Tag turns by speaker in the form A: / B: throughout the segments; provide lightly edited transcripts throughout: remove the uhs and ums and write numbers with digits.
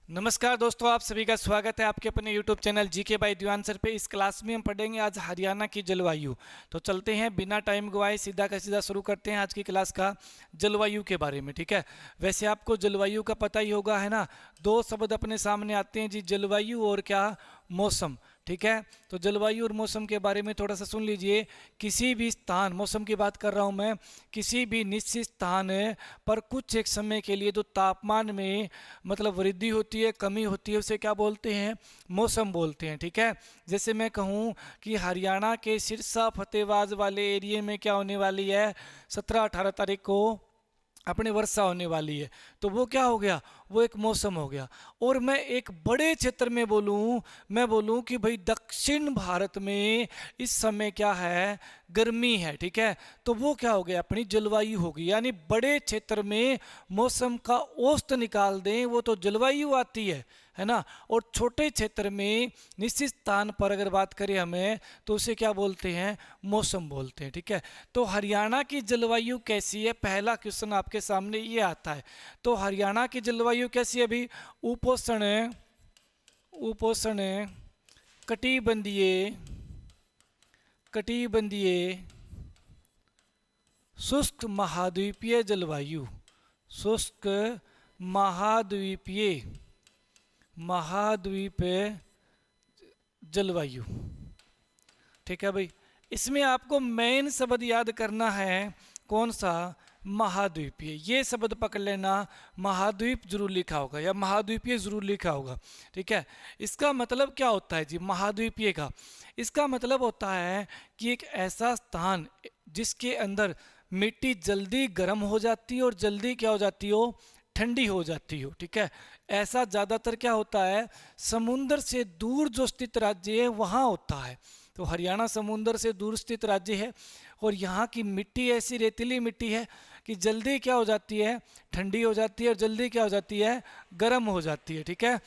A: नमस्कार दोस्तों, आप सभी का स्वागत है आपके अपने YouTube channel GK by Diwan sir पे। इस क्लास में हम पढ़ेंगे आज हरियाणा की जलवायु। तो चलते हैं बिना टाइम गवाए सीधा का सीधा शुरू करते हैं आज की क्लास का जलवायु के बारे में। ठीक है, वैसे आपको जलवायु का पता ही होगा, है ना। दो शब्द अपने सामने आते हैं जी, जलवायु और क्या, मौसम। ठीक है, तो जलवायु और मौसम के बारे में थोड़ा सा सुन लीजिए। किसी भी स्थान, मौसम की बात कर रहा हूँ मैं, किसी भी निश्चित स्थान पर कुछ एक समय के लिए जो तापमान में मतलब वृद्धि होती है, कमी होती है, उसे क्या बोलते हैं, मौसम बोलते हैं। ठीक है, जैसे मैं कहूँ कि हरियाणा के सिरसा फतेहबाद वाले एरिया में क्या होने वाली है, 17-18 तारीख को अपने वर्षा होने वाली है, तो वो क्या हो गया, वो एक मौसम हो गया। और मैं एक बड़े क्षेत्र में बोलूं, मैं बोलूं कि भाई दक्षिण भारत में इस समय क्या है, गर्मी है। ठीक है, तो वो क्या हो गया, अपनी जलवायु होगी। यानी बड़े क्षेत्र में मौसम का औसत निकाल दें, वो तो जलवायु आती है ना। और छोटे क्षेत्र में निश्चित स्थान पर अगर बात करें हमें, तो उसे क्या बोलते हैं, मौसम बोलते हैं। ठीक है, तो हरियाणा की जलवायु कैसी है, पहला क्वेश्चन आपके सामने ये आता है। तो हरियाणा की जलवायु कैसी है अभी, उपोष्ण उपोष्ण कटिबंधीय कटिबंधीय शुष्क महाद्वीपीय जलवायु, शुष्क महाद्वीपीय जलवायु। ठीक है भाई, इसमें आपको मेन शब्द याद करना है, कौन सा, महाद्वीपीय। ये शब्द पकड़ लेना, महाद्वीप जरूर लिखा होगा या महाद्वीपीय जरूर लिखा होगा। ठीक है, इसका मतलब क्या होता है जी, महाद्वीपीय का इसका मतलब होता है कि एक ऐसा स्थान जिसके अंदर मिट्टी जल्दी गर्म हो जाती है और जल्दी क्या हो जाती हो, ठंडी हो जाती हो। ठीक है, ऐसा ज़्यादातर क्या होता है, समुद्र से दूर जो स्थित राज्य है वहाँ होता है। तो हरियाणा समुद्र से दूर स्थित राज्य है और यहाँ की मिट्टी ऐसी रेतीली मिट्टी है कि जल्दी क्या हो जाती है, ठंडी हो जाती है और जल्दी क्या हो जाती है, गर्म हो जाती है। ठीक है,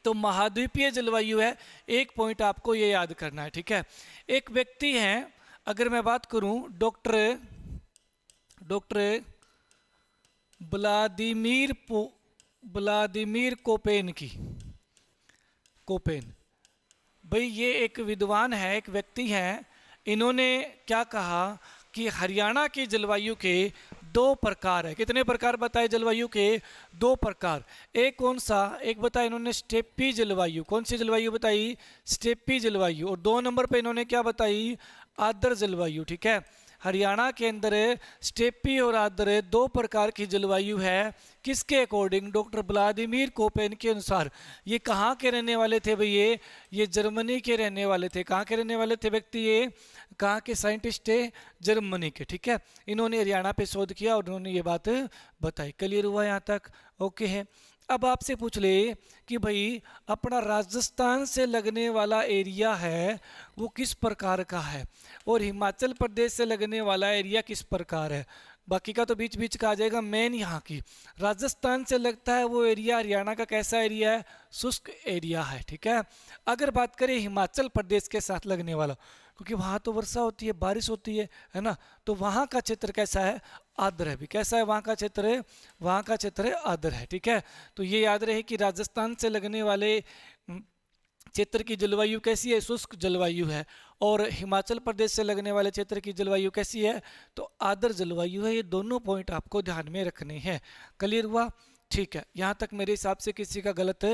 A: तो महाद्वीपीय जलवायु है, एक पॉइंट आपको ये याद करना है। ठीक है, एक व्यक्ति हैं, अगर मैं बात करूं डॉक्टर व्लादिमीर कोपेन की, कोपेन भाई, ये एक विद्वान है, एक व्यक्ति हैं। इन्होंने क्या कहा कि हरियाणा की जलवायु के दो प्रकार है। कितने प्रकार बताए जलवायु के, दो प्रकार। एक कौन सा, एक बताया इन्होंने स्टेपी जलवायु। कौन सी जलवायु बताई, स्टेपी जलवायु। और दो नंबर पे इन्होंने क्या बताई, आर्द्र जलवायु। ठीक है, हरियाणा के अंदर स्टेपी और आर्द्र दो प्रकार की जलवायु है। किसके अकॉर्डिंग, डॉक्टर व्लादिमीर कोपेन के अनुसार। ये कहाँ के रहने वाले थे भाई, ये जर्मनी के रहने वाले थे। कहाँ के रहने वाले थे व्यक्ति, ये कहाँ के साइंटिस्ट थे, जर्मनी के। ठीक है, इन्होंने हरियाणा पे शोध किया और उन्होंने ये बात बताई। क्लियर हुआ यहाँ तक, ओके है। अब आपसे पूछ ले कि भाई अपना राजस्थान से लगने वाला एरिया है वो किस प्रकार का है, और हिमाचल प्रदेश से लगने वाला एरिया किस प्रकार है। बाकी का तो बीच बीच का आ जाएगा, मेन यहाँ की राजस्थान से लगता है वो एरिया, हरियाणा का कैसा एरिया है, शुष्क एरिया है। ठीक है, अगर बात करें हिमाचल प्रदेश के साथ लगने वाला, क्योंकि वहाँ तो वर्षा होती है, बारिश होती है ना, तो वहाँ का क्षेत्र कैसा है, आर्द्र है भी। कैसा है वहाँ का क्षेत्र, वहाँ का क्षेत्र आर्द्र है। ठीक है, तो ये याद रहे कि राजस्थान से लगने वाले क्षेत्र की जलवायु कैसी है, शुष्क जलवायु है। और हिमाचल प्रदेश से लगने वाले क्षेत्र की जलवायु कैसी है, तो आर्द्र जलवायु है। ये दोनों पॉइंट आपको ध्यान में रखने हैं। क्लियर हुआ, ठीक है, यहाँ तक मेरे हिसाब से किसी का गलत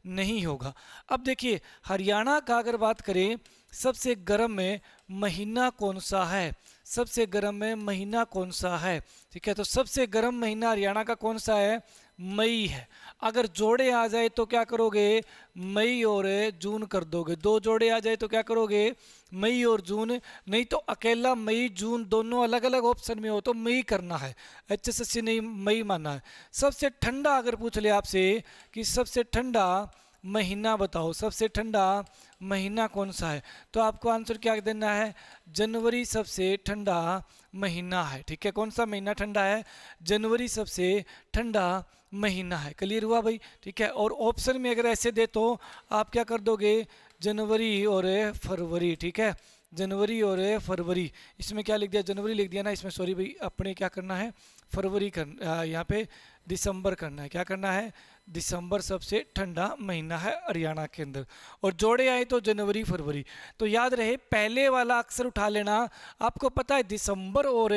A: नहीं होगा। अब देखिए हरियाणा का अगर बात करें, सबसे गर्म में महीना कौन सा है, सबसे गर्म में महीना कौन सा है। ठीक है, तो सबसे गर्म महीना हरियाणा का कौन सा है, मई है। अगर जोड़े आ जाए तो क्या करोगे, मई और जून कर दोगे। दो जोड़े आ जाए तो क्या करोगे, मई और जून। नहीं तो अकेला मई जून दोनों अलग अलग ऑप्शन में हो तो मई करना है, HSSC नहीं मई मानना है। सबसे ठंडा अगर पूछ ले आपसे कि सबसे ठंडा महीना बताओ, सबसे ठंडा महीना कौन सा है, तो आपको आंसर क्या देना है, जनवरी सबसे ठंडा महीना है। ठीक है, कौन सा महीना ठंडा है, जनवरी सबसे ठंडा महीना है। क्लियर हुआ भाई, ठीक है। और ऑप्शन में अगर ऐसे दे तो आप क्या कर दोगे, जनवरी और फरवरी। ठीक है, जनवरी और फरवरी, इसमें क्या लिख दिया, जनवरी लिख दिया ना, इसमें सॉरी भाई, अपने क्या करना है, फरवरी कर यहाँ पे दिसंबर करना है। क्या करना है? दिसंबर सबसे ठंडा महीना है हरियाणा के अंदर। और जोड़े आए तो जनवरी फरवरी। तो याद रहे पहले वाला अक्षर उठा लेना। आपको पता है दिसंबर, और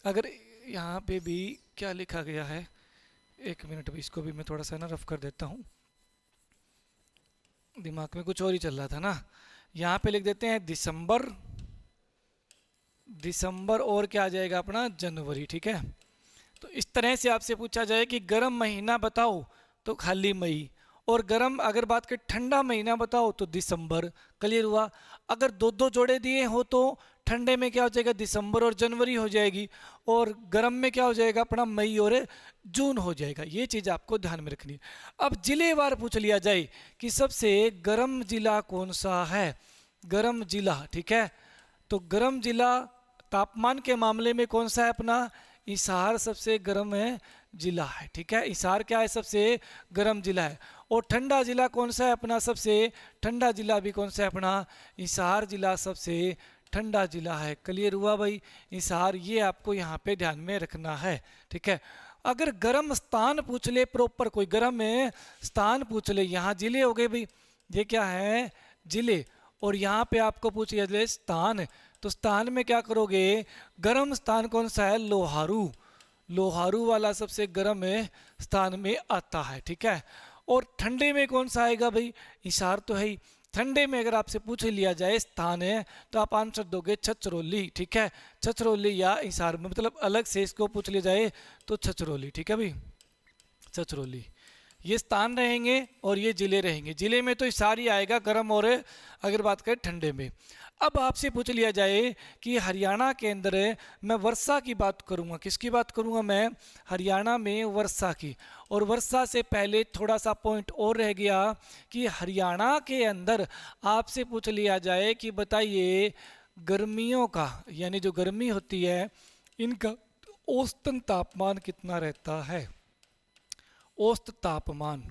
A: अगर यहाँ पे भी क्या लिखा गया है, एक मिनट भी, इसको भी मैं थोड़ा सा ना रफ कर देता हूँ, दिमाग में कुछ और ही चल रहा था ना। यहाँ पे लिख देते हैं दिसंबर, दिसंबर और क्या आ जाएगा अपना? जनवरी। ठीक है, तो इस तरह से आपसे पूछा जाए कि गर्म महीना बताओ तो खाली मई, और गर्म अगर बात करें ठंडा महीना बताओ तो दिसंबर। क्लियर हुआ? अगर दो दो जोड़े दिए हो तो ठंडे में क्या हो जाएगा? दिसंबर और जनवरी हो जाएगी, और गर्म में क्या हो जाएगा अपना? मई और जून हो जाएगा। ये चीज़ आपको ध्यान में रखनी है। अब जिलेवार पूछ लिया जाए कि सबसे गर्म जिला कौन सा है? गर्म जिला। ठीक है, तो गर्म जिला तापमान के मामले में कौन सा है अपना? हिसार सबसे गर्म है जिला है। ठीक है, हिसार क्या है? सबसे गर्म जिला है। और ठंडा जिला कौन सा है अपना? सबसे ठंडा जिला भी कौन सा है अपना? हिसार जिला सबसे ठंडा जिला है। क्लियर हुआ भाई? हिसार, ये आपको यहाँ पे ध्यान में रखना है। ठीक है, अगर गर्म स्थान पूछ ले, प्रॉपर कोई गर्म स्थान पूछ ले, यहाँ जिले हो गए भाई, ये क्या है? जिले। और यहाँ पे आपको पूछ लिया जाए स्थान, तो स्थान में क्या करोगे? गर्म स्थान कौन सा है? लोहारू। लोहारू वाला सबसे गर्म स्थान में आता है। ठीक है, और ठंडे में कौन सा आएगा भाई? हिसार तो है ही। ठंडे में अगर आपसे पूछ लिया जाए स्थान है तो आप आंसर दोगे छछरौली। ठीक है, छछरौली या हिसार में, मतलब अलग से इसको पूछ लिया जाए तो छछरौली। ठीक है भाई, छछरौली ये स्थान रहेंगे और ये जिले रहेंगे। जिले में तो हिसार ही आएगा गर्म, और अगर बात करें ठंडे में। अब आपसे पूछ लिया जाए कि हरियाणा के अंदर मैं वर्षा की बात करूंगा, किसकी बात करूंगा मैं? हरियाणा में वर्षा की। और वर्षा से पहले थोड़ा सा पॉइंट और रह गया कि हरियाणा के अंदर आपसे पूछ लिया जाए कि बताइए गर्मियों का, यानी जो गर्मी होती है, इनका औसतन तापमान कितना रहता है? औसत तापमान,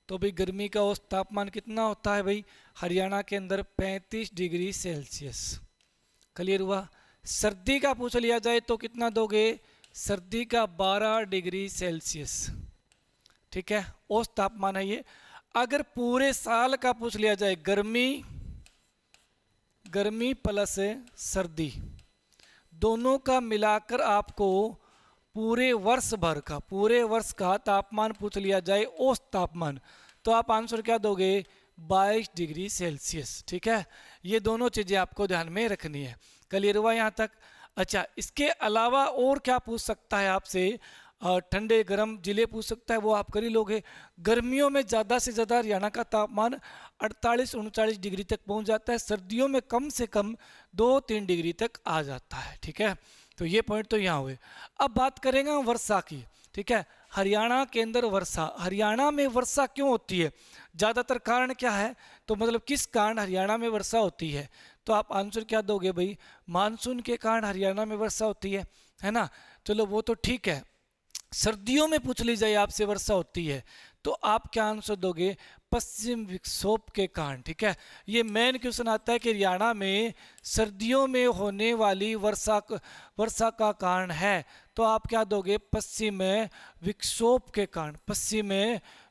A: तो भाई गर्मी का औसत तापमान कितना होता है भाई? हरियाणा के अंदर 35 डिग्री सेल्सियस। क्लियर हुआ? सर्दी का पूछ लिया जाए तो कितना दोगे? सर्दी का 12 डिग्री सेल्सियस। ठीक है, औसत तापमान है ये। अगर पूरे साल का पूछ लिया जाए, गर्मी, गर्मी प्लस सर्दी दोनों का मिलाकर आपको पूरे वर्ष भर का, पूरे वर्ष का तापमान पूछ लिया जाए, औसत तापमान, तो आप आंसर क्या दोगे? 22 डिग्री सेल्सियस। ठीक है, ये दोनों चीजें आपको ध्यान में रखनी है। क्लियर हुआ यहाँ तक? अच्छा, इसके अलावा और क्या पूछ सकता है आपसे? ठंडे गर्म जिले पूछ सकता है, वो आप कर ही लोगे। गर्मियों में ज़्यादा से ज़्यादा हरियाणा का तापमान 48-39 डिग्री तक पहुंच जाता है। सर्दियों में कम से कम 2-3 डिग्री तक आ जाता है। ठीक है, तो ये पॉइंट तो यहाँ हुए। अब बात करेंगे वर्षा की। ठीक है, हरियाणा के अंदर वर्षा, हरियाणा में वर्षा क्यों होती है? ज़्यादातर कारण क्या है? तो मतलब किस कारण हरियाणा में वर्षा होती है? तो आप आंसर क्या दोगे भाई? मानसून के कारण हरियाणा में वर्षा होती है ना? चलो वो तो ठीक है। सर्दियों में पूछ ली जाए आपसे वर्षा होती है तो आप क्या आंसर दोगे? पश्चिम विक्षोभ के कारण। ठीक है, ये मेन क्वेश्चन आता है कि हरियाणा में सर्दियों में होने वाली वर्षा का कारण है, तो आप क्या दोगे? पश्चिम विक्षोभ के कारण। पश्चिम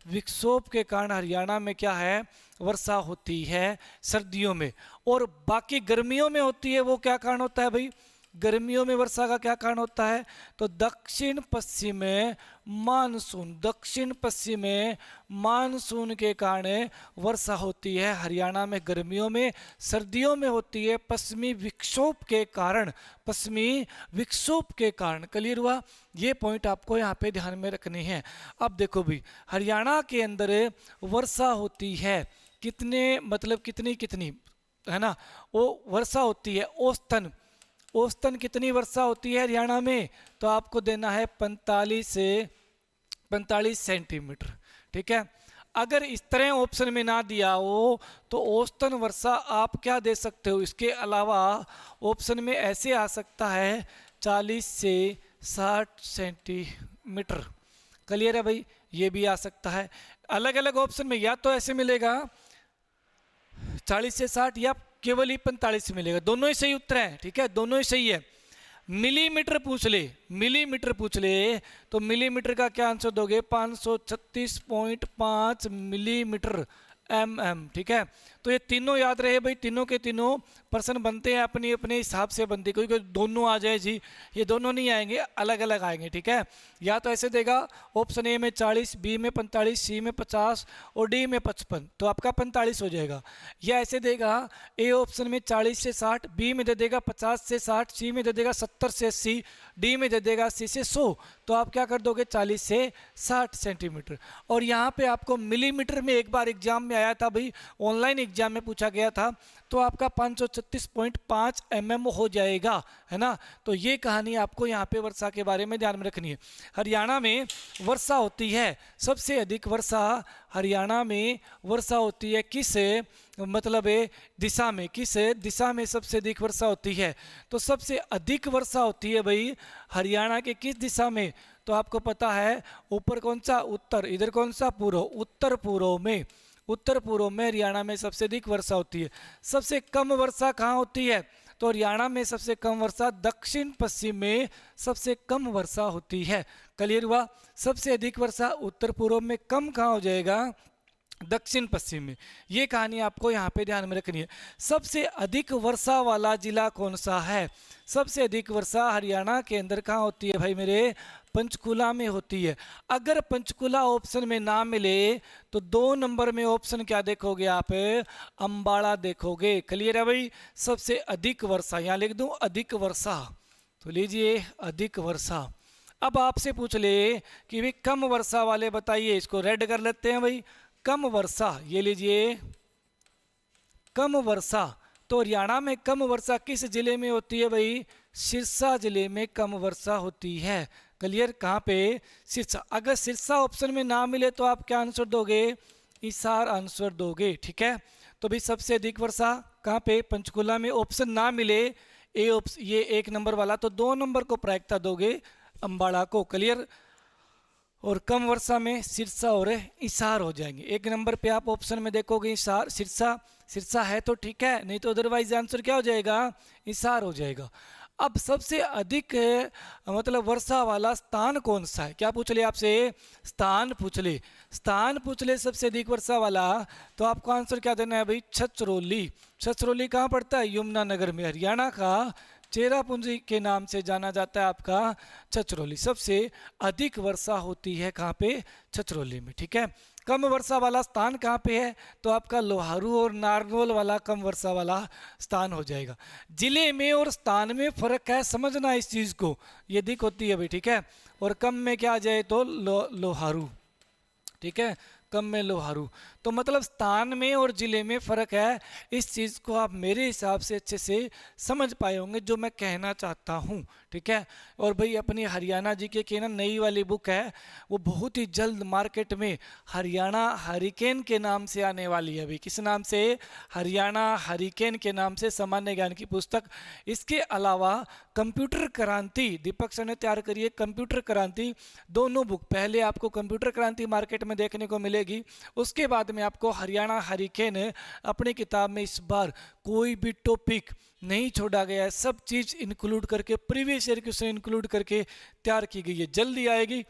A: विक्षोभ के कारण हरियाणा में क्या है? वर्षा होती है सर्दियों में। और बाकी गर्मियों में होती है, वो क्या कारण होता है भाई? गर्मियों में वर्षा का क्या कारण होता है? तो दक्षिण पश्चिम मानसून, दक्षिण पश्चिम मानसून के कारण वर्षा होती है हरियाणा में गर्मियों में। सर्दियों में होती है पश्चिमी विक्षोभ के कारण, पश्चिमी विक्षोभ के कारण। क्लियर हुआ? ये पॉइंट आपको यहाँ पे ध्यान में रखनी है। अब देखो भाई, हरियाणा के अंदर वर्षा होती है कितने, मतलब कितनी कितनी, है ना? वो वर्षा होती है औसतन, औसतन कितनी वर्षा होती है हरियाणा में? तो आपको देना है 45 से 45 सेंटीमीटर। ठीक है, अगर इस तरह ऑप्शन में ना दिया हो तो औसतन वर्षा आप क्या दे सकते हो? इसके अलावा ऑप्शन में ऐसे आ सकता है 40 से 60 सेंटीमीटर। क्लियर है भाई? ये भी आ सकता है। अलग अलग ऑप्शन में या तो ऐसे मिलेगा 40 से 60 या केवल ही 45 मिलेगा। दोनों ही सही उत्तर है। ठीक है, दोनों ही सही है। मिलीमीटर पूछ ले, मिलीमीटर पूछ ले तो मिलीमीटर का क्या आंसर दोगे? 536.5 मिलीमीटर mm, ठीक है। तो ये तीनों याद रहे भाई, तीनों के तीनों प्रश्न बनते हैं अपनी अपने हिसाब से बनते, कोई कोई दोनों आ जाए जी, ये दोनों नहीं आएंगे, अलग अलग आएंगे, ठीक है। या तो ऐसे देगा ऑप्शन ए में 40, बी में 45, सी में 50 और डी में 55, तो आपका 45 हो जाएगा। या ऐसे देगा ए ऑप्शन में 40 से 60, बी में दे देगा 50 से 60, सी में दे देगा 70 से 80, डी में दे देगा 80 से 100, तो आप क्या कर दोगे? 40 से 60 सेंटीमीटर। और यहाँ पे आपको मिलीमीटर में एक बार एग्जाम में आया था भाई, ऑनलाइन एग्जाम में पूछा गया था, तो आपका 536.5 mm हो जाएगा, है ना। तो ये कहानी आपको यहाँ पे वर्षा के बारे में ध्यान में रखनी है। हरियाणा में वर्षा होती है, सबसे अधिक वर्षा हरियाणा में वर्षा होती है किस मतलब दिशा में, किस दिशा में सबसे अधिक वर्षा होती है? तो सबसे अधिक वर्षा होती है भाई हरियाणा के किस दिशा में? तो आपको पता है ऊपर कौन सा? उत्तर, इधर कौन सा? पूर्व, उत्तर पूर्व में, उत्तर पूर्व में हरियाणा में सबसे अधिक वर्षा होती है। सबसे कम वर्षा कहाँ होती है? तो हरियाणा में सबसे कम वर्षा दक्षिण पश्चिम में सबसे कम वर्षा होती है। क्लियर हुआ? सबसे अधिक वर्षा उत्तर पूर्व में, कम कहाँ हो जाएगा? दक्षिण पश्चिम में। ये कहानी आपको यहाँ पे ध्यान में रखनी है। सबसे अधिक वर्षा वाला जिला कौन सा है? सबसे अधिक वर्षा हरियाणा के अंदर कहाँ होती है भाई मेरे? पंचकुला में होती है। अगर पंचकुला ऑप्शन में ना मिले तो 2 नंबर में ऑप्शन क्या देखोगे आप? अंबाला देखोगे। क्लियर है भाई? सबसे अधिक वर्षा, यहाँ लिख दूं अधिक वर्षा, तो लीजिए अधिक वर्षा। अब आपसे पूछ ले कि भाई कम वर्षा वाले बताइए, इसको रेड कर लेते हैं भाई, कम वर्षा, ये लीजिए कम वर्षा। तो हरियाणा में कम वर्षा किस जिले में होती है भाई? सिरसा जिले में कम वर्षा होती है। क्लियर? कहाँ पे? सिरसा। अगर सिरसा ऑप्शन में ना मिले तो आप क्या आंसर दोगे? हिसार आंसर दोगे, ठीक है। तो भाई सबसे अधिक वर्षा कहाँ पे? पंचकुला में। ऑप्शन ना मिले ये 1 नंबर वाला, तो 2 नंबर को प्रायिकता दोगे अंबाला को। क्लियर? और कम वर्षा में सिरसा और हिसार हो जाएंगे। 1 नंबर पे आप ऑप्शन में देखोगे हिसार, सिरसा, सिरसा है तो ठीक है, नहीं तो अदरवाइज आंसर क्या हो जाएगा? हिसार हो जाएगा। अब सबसे अधिक मतलब वर्षा वाला स्थान कौन सा है? क्या पूछ ले आपसे? स्थान पूछ ले, स्थान पूछ ले सबसे अधिक वर्षा वाला, तो आपको आंसर क्या देना है भाई? छछरौली। छछरौली कहाँ पड़ता है? यमुनानगर में। हरियाणा का चेरापूंजी के नाम से जाना जाता है आपका छछरौली। सबसे अधिक वर्षा होती है कहाँ पे? छछरौली में, ठीक है। कम वर्षा वाला स्थान कहाँ पे है? तो आपका लोहारू और नारनौल वाला कम वर्षा वाला स्थान हो जाएगा। जिले में और स्थान में फर्क है, समझना इस चीज को, ये दिक होती है भाई, ठीक है। और कम में क्या आ जाए तो लोहारू, ठीक है, कम में लोहारू। तो मतलब स्थान में और जिले में फर्क है, इस चीज को आप मेरे हिसाब से अच्छे से समझ पाए होंगे जो मैं कहना चाहता हूँ, ठीक है। और भाई अपनी हरियाणा जीके की ना नई वाली बुक है, वो बहुत ही जल्द मार्केट में हरियाणा हरिकेन के नाम से आने वाली है भाई। किस नाम से? हरियाणा हरिकेन के नाम से सामान्य ज्ञान की पुस्तक। इसके अलावा कंप्यूटर क्रांति दीपक सर ने तैयार करी है, कंप्यूटर क्रांति, दोनों बुक। पहले आपको कंप्यूटर क्रांति मार्केट में देखने को मिलेगी, उसके बाद में आपको हरियाणा हरिकेन अपनी किताब में इस बार कोई भी टॉपिक नहीं छोड़ा गया है, सब चीज इंक्लूड करके प्रीवियस ईयर क्वेश्चन इंक्लूड करके तैयार की गई है, जल्दी आएगी।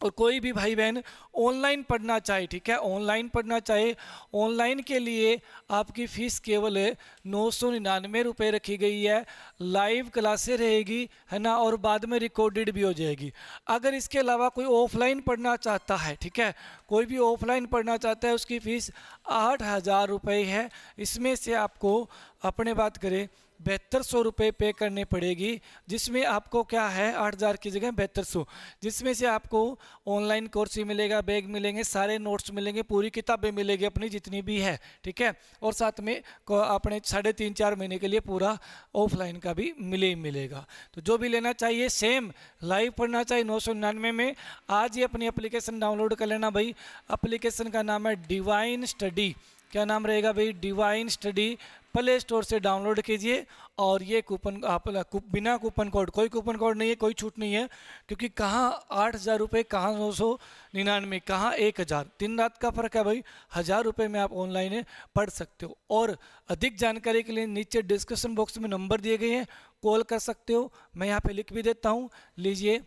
A: और कोई भी भाई बहन ऑनलाइन पढ़ना चाहे, ठीक है, ऑनलाइन पढ़ना चाहे, ऑनलाइन के लिए आपकी फ़ीस केवल 999 रुपये रखी गई है। लाइव क्लासें रहेगी, है ना, और बाद में रिकॉर्डेड भी हो जाएगी। अगर इसके अलावा कोई ऑफलाइन पढ़ना चाहता है, ठीक है, कोई भी ऑफलाइन पढ़ना चाहता है, उसकी फ़ीस 8000 रुपये है। इसमें से आपको अपने बात करें 7200 रुपये पे करने पड़ेगी, जिसमें आपको क्या है 8000 की जगह 7200, जिसमें से आपको ऑनलाइन कोर्स ही मिलेगा, बैग मिलेंगे, सारे नोट्स मिलेंगे, पूरी किताबें मिलेगी अपनी जितनी भी है, ठीक है। और साथ में अपने 3.5-4 महीने के लिए पूरा ऑफलाइन का भी मिलेगा। तो जो भी लेना चाहिए सेम लाइव पढ़ना चाहिए 999 में, आज ही अपनी एप्लीकेशन डाउनलोड कर लेना भाई। एप्लीकेशन का नाम है डिवाइन स्टडी, क्या नाम रहेगा भाई, डिवाइन स्टडी। प्ले स्टोर से डाउनलोड कीजिए और ये कूपन आप बिना कूपन कोड, कोई कूपन कोड नहीं है, कोई छूट नहीं है, क्योंकि कहाँ 8,000 रुपये, कहाँ 999, कहाँ 1,000, दिन रात का फ़र्क है भाई। 1,000 रुपये में आप ऑनलाइन पढ़ सकते हो। और अधिक जानकारी के लिए नीचे डिस्क्रिप्शन बॉक्स में नंबर दिए गए हैं, कॉल कर सकते हो। मैं यहाँ पे लिख भी देता हूँ, लीजिए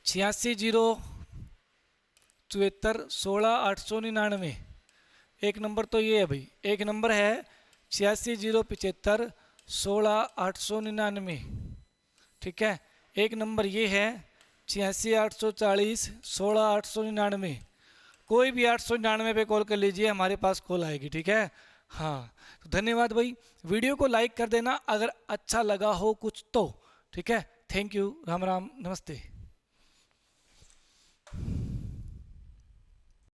A: 86,074,16,899। एक नंबर तो ये है भाई, एक नंबर है 86,075,16,899, ठीक है। एक नंबर ये है 86,840,16,899। कोई भी 899 पे कॉल कर लीजिए, हमारे पास कॉल आएगी, ठीक है। हाँ, तो धन्यवाद भाई। वीडियो को लाइक कर देना अगर अच्छा लगा हो कुछ तो, ठीक है। थैंक यू, राम राम, नमस्ते।